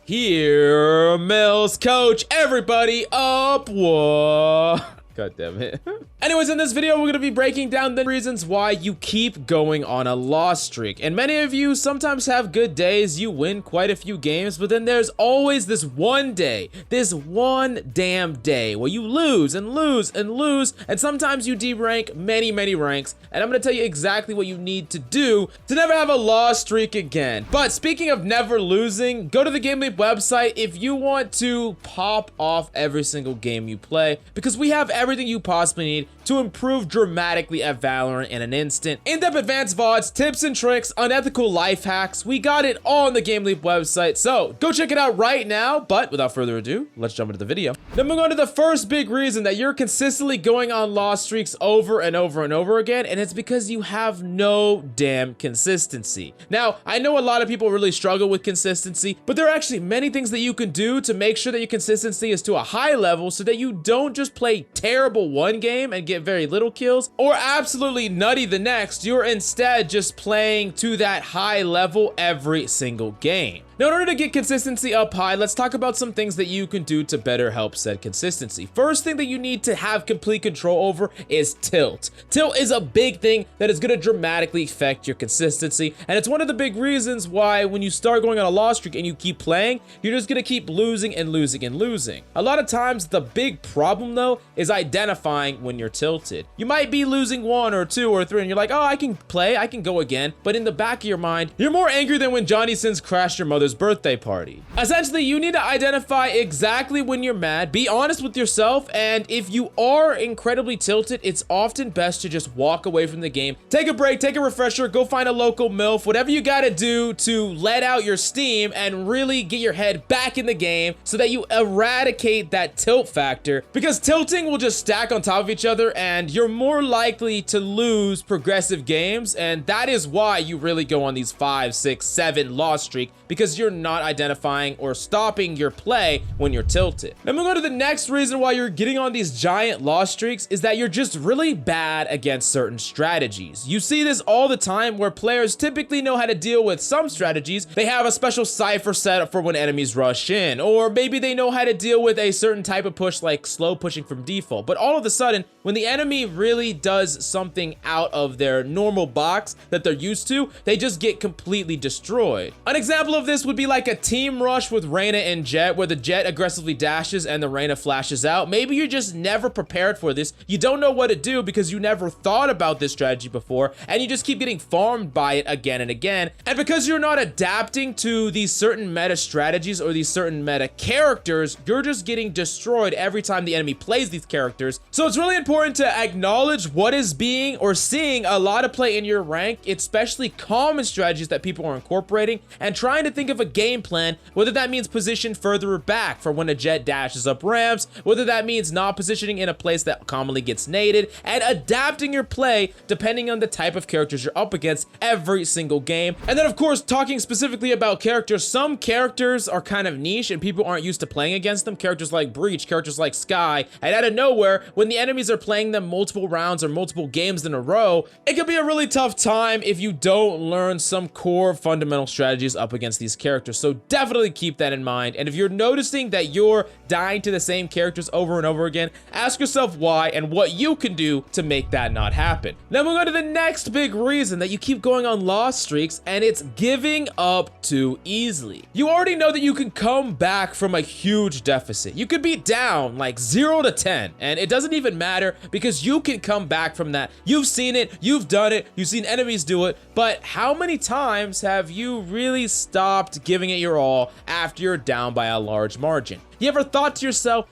Here, Mills coach everybody up. Whoa. God damn it. Anyways, in this video, we're going to be breaking down the reasons why you keep going on a loss streak. And many of you sometimes have good days, you win quite a few games, but then there's always this one day, this one damn day where you lose and lose and lose, and sometimes you derank many ranks. And I'm going to tell you exactly what you need to do to never have a loss streak again. But speaking of never losing, go to the GameLeap website if you want to pop off every single game you play, because we have everything you possibly need to improve dramatically at Valorant in an instant. In-depth advanced VODs, tips and tricks, unethical life hacks, we got it all on the GameLeap website, so go check it out right now. But without further ado, let's jump into the video. Then we're going to the first big reason that you're consistently going on loss streaks over and over and over again, and it's because you have no damn consistency. Now, I know a lot of people really struggle with consistency, but there are actually many things that you can do to make sure that your consistency is to a high level so that you don't just play terrible one game and get very little kills, or absolutely nutty the next. You're instead just playing to that high level every single game. Now, in order to get consistency up high, let's talk about some things that you can do to better help set consistency. First thing that you need to have complete control over is tilt. Tilt is a big thing that is going to dramatically affect your consistency, and it's one of the big reasons why when you start going on a loss streak and you keep playing, you're just going to keep losing and losing and losing. A lot of times, the big problem though is identifying when you're tilted. You might be losing 1 or 2 or 3 and you're like, oh, I can play, I can go again, but in the back of your mind, you're more angry than when Johnny Sins crashed your mother's birthday party. Essentially, you need to identify exactly when you're mad, be honest with yourself, and if you are incredibly tilted, it's often best to just walk away from the game, take a break, take a refresher, go find a local MILF, whatever you gotta do to let out your steam and really get your head back in the game so that you eradicate that tilt factor, because tilting will just stack on top of each other and you're more likely to lose progressive games, and that is why you really go on these 5, 6, 7 loss streak, because you're not identifying or stopping your play when you're tilted. Then we'll go to the next reason why you're getting on these giant loss streaks is that you're just really bad against certain strategies. You see this all the time where players typically know how to deal with some strategies. They have a special cipher set up for when enemies rush in, or maybe they know how to deal with a certain type of push like slow pushing from default. But all of a sudden, when the enemy really does something out of their normal box that they're used to, they just get completely destroyed. An example of this would be like a team rush with Reyna and Jett, where the Jett aggressively dashes and the Reyna flashes out. Maybe you're just never prepared for this. You don't know what to do because you never thought about this strategy before, and you just keep getting farmed by it again and again. And because you're not adapting to these certain meta strategies or these certain meta characters, you're just getting destroyed every time the enemy plays these characters. So it's really important to acknowledge what is being or seeing a lot of play in your rank, especially common strategies that people are incorporating, and trying to think of a game plan, whether that means position further back for when a Jett dashes up ramps, whether that means not positioning in a place that commonly gets naded, and adapting your play depending on the type of characters you're up against every single game. And then of course, talking specifically about characters, some characters are kind of niche and people aren't used to playing against them. Characters like Breach, characters like Skye, and out of nowhere, when the enemies are playing them multiple rounds or multiple games in a row, it could be a really tough time if you don't learn some core fundamental strategies up against these characters. So definitely keep that in mind. And if you're noticing that you're dying to the same characters over and over again, ask yourself why and what you can do to make that not happen. Then we'll go to the next big reason that you keep going on loss streaks, and it's giving up too easily. You already know that you can come back from a huge deficit. You could be down like 0 to 10, and it doesn't even matter because you can come back from that. You've seen it, you've done it, you've seen enemies do it, but how many times have you really stopped giving it your all after you're down by a large margin? You ever thought to yourself,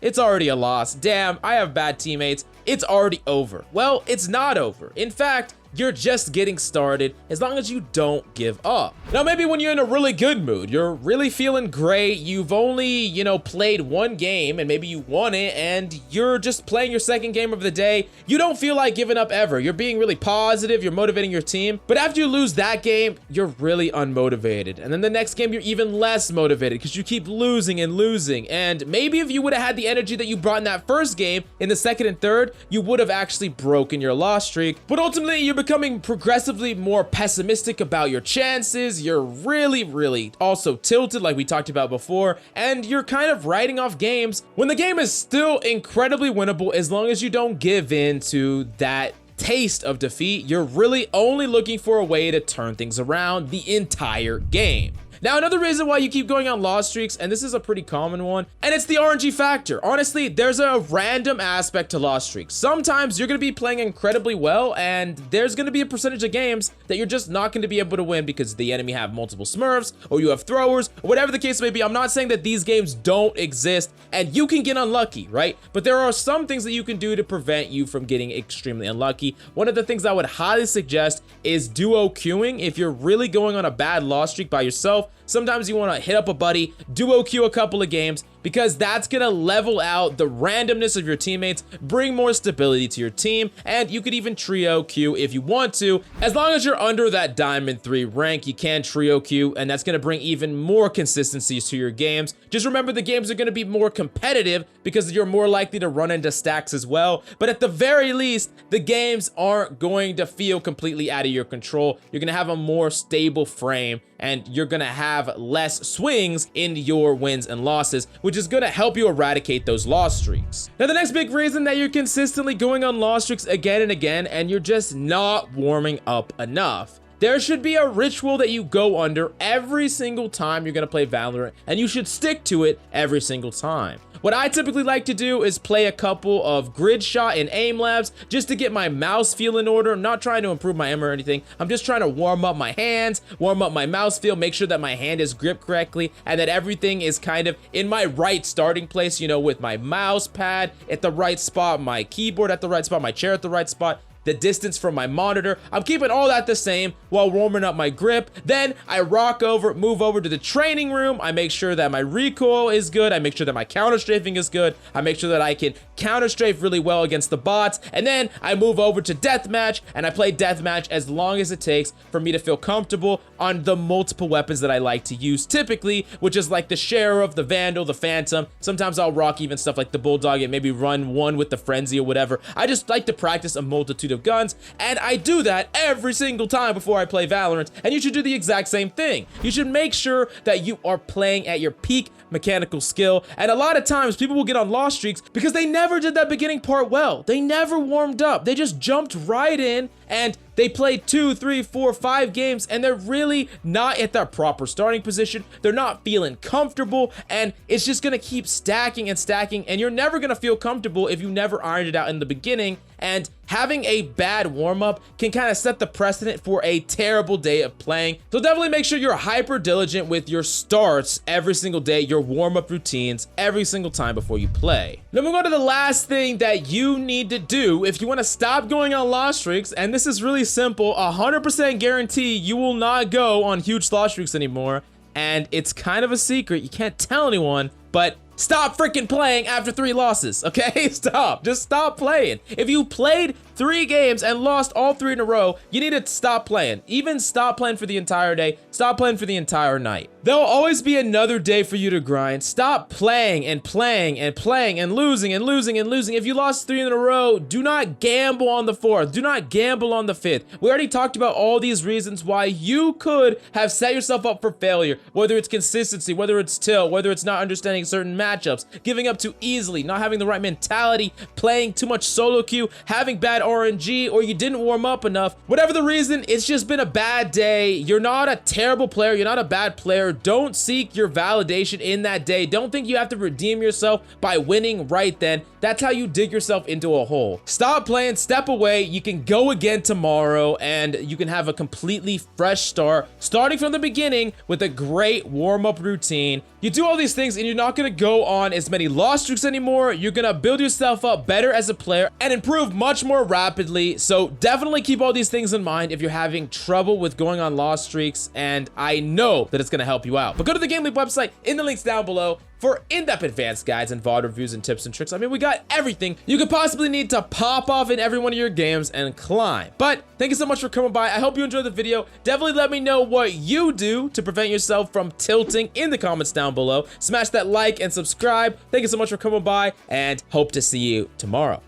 it's already a loss. Damn, I have bad teammates. It's already over. Well, it's not over. In fact, you're just getting started as long as you don't give up. Now, maybe when you're in a really good mood, you're really feeling great, you've only, played one game and maybe you won it and you're just playing your second game of the day, you don't feel like giving up ever. You're being really positive, you're motivating your team, but after you lose that game, you're really unmotivated. And then the next game, you're even less motivated because you keep losing and losing. And maybe if you would have had the energy that you brought in that first game, in the second and third, you would have actually broken your loss streak. But ultimately, you're becoming progressively more pessimistic about your chances, you're really also tilted like we talked about before, and you're kind of writing off games when the game is still incredibly winnable as long as you don't give in to that taste of defeat. You're really only looking for a way to turn things around the entire game. Now, another reason why you keep going on loss streaks, and this is a pretty common one, and it's the RNG factor. Honestly, there's a random aspect to loss streaks. Sometimes you're going to be playing incredibly well, and there's going to be a percentage of games that you're just not going to be able to win because the enemy have multiple smurfs, or you have throwers, or whatever the case may be. I'm not saying that these games don't exist, and you can get unlucky, right? But there are some things that you can do to prevent you from getting extremely unlucky. One of the things I would highly suggest is duo queuing. If you're really going on a bad loss streak by yourself, sometimes you want to hit up a buddy, duo queue a couple of games, because that's going to level out the randomness of your teammates, bring more stability to your team, and you could even trio queue if you want to. As long as you're under that Diamond 3 rank, you can trio queue, and that's going to bring even more consistency to your games. Just remember, the games are going to be more competitive because you're more likely to run into stacks as well, but at the very least, the games aren't going to feel completely out of your control. You're going to have a more stable frame, and you're going to have less swings in your wins and losses, which is going to help you eradicate those loss streaks. Now, the next big reason that you're consistently going on loss streaks again and again, and you're just not warming up enough. There should be a ritual that you go under every single time you're going to play Valorant, and you should stick to it every single time. What I typically like to do is play a couple of grid shot and aim labs just to get my mouse feel in order. I'm not trying to improve my aim or anything. I'm just trying to warm up my hands, warm up my mouse feel, make sure that my hand is gripped correctly and that everything is kind of in my right starting place, you know, with my mouse pad at the right spot, my keyboard at the right spot, my chair at the right spot, the distance from my monitor. I'm keeping all that the same while warming up my grip. Then I move over to the training room. I make sure that my recoil is good. I make sure that my counter strafing is good. I make sure that I can counter strafe really well against the bots. And then I move over to deathmatch, and I play deathmatch as long as it takes for me to feel comfortable on the multiple weapons that I like to use typically, which is like the Sheriff, the Vandal, the Phantom. Sometimes I'll rock even stuff like the Bulldog and maybe run one with the Frenzy or whatever. I just like to practice a multitude of guns, and I do that every single time before I play Valorant, and you should do the exact same thing. You should make sure that you are playing at your peak mechanical skill, and a lot of times people will get on loss streaks because they never did that beginning part well. They never warmed up. They just jumped right in, and they played 2, 3, 4, 5 games, and they're really not at their proper starting position. They're not feeling comfortable, and it's just gonna keep stacking and stacking, and you're never gonna feel comfortable if you never ironed it out in the beginning. And having a bad warm-up can kind of set the precedent for a terrible day of playing. So definitely make sure you're hyper diligent with your starts every single day, your warm-up routines every single time before you play. Now we'll go to the last thing that you need to do if you want to stop going on loss streaks, and this is really simple. 100% guarantee you will not go on huge loss streaks anymore, and it's kind of a secret. You can't tell anyone, but stop freaking playing after 3 losses, okay? Stop. Just stop playing. If you played 3 games and lost all 3 in a row, you need to stop playing. Even stop playing for the entire day. Stop playing for the entire night. There'll always be another day for you to grind. Stop playing and playing and playing and losing and losing and losing. If you lost 3 in a row, do not gamble on the 4th. Do not gamble on the 5th. We already talked about all these reasons why you could have set yourself up for failure, whether it's consistency, whether it's tilt, whether it's not understanding certain matchups, giving up too easily, not having the right mentality, playing too much solo queue, having bad RNG, or you didn't warm up enough. Whatever the reason, it's just been a bad day. You're not a terrible player. You're not a bad player. Don't seek your validation in that day. Don't think you have to redeem yourself by winning right then. That's how you dig yourself into a hole. Stop playing, step away. You can go again tomorrow, and you can have a completely fresh start, starting from the beginning with a great warm-up routine. You do all these things, and you're not going to go on as many loss streaks anymore. You're going to build yourself up better as a player and improve much more rapidly. So definitely keep all these things in mind if you're having trouble with going on loss streaks, and I know that it's going to help you out. But go to the GameLeap website in the links down below for in-depth advanced guides and VOD reviews and tips and tricks. I mean, we got everything you could possibly need to pop off in every one of your games and climb. But thank you so much for coming by. I hope you enjoyed the video. Definitely let me know what you do to prevent yourself from tilting in the comments down below. Smash that like and subscribe. Thank you so much for coming by, and hope to see you tomorrow.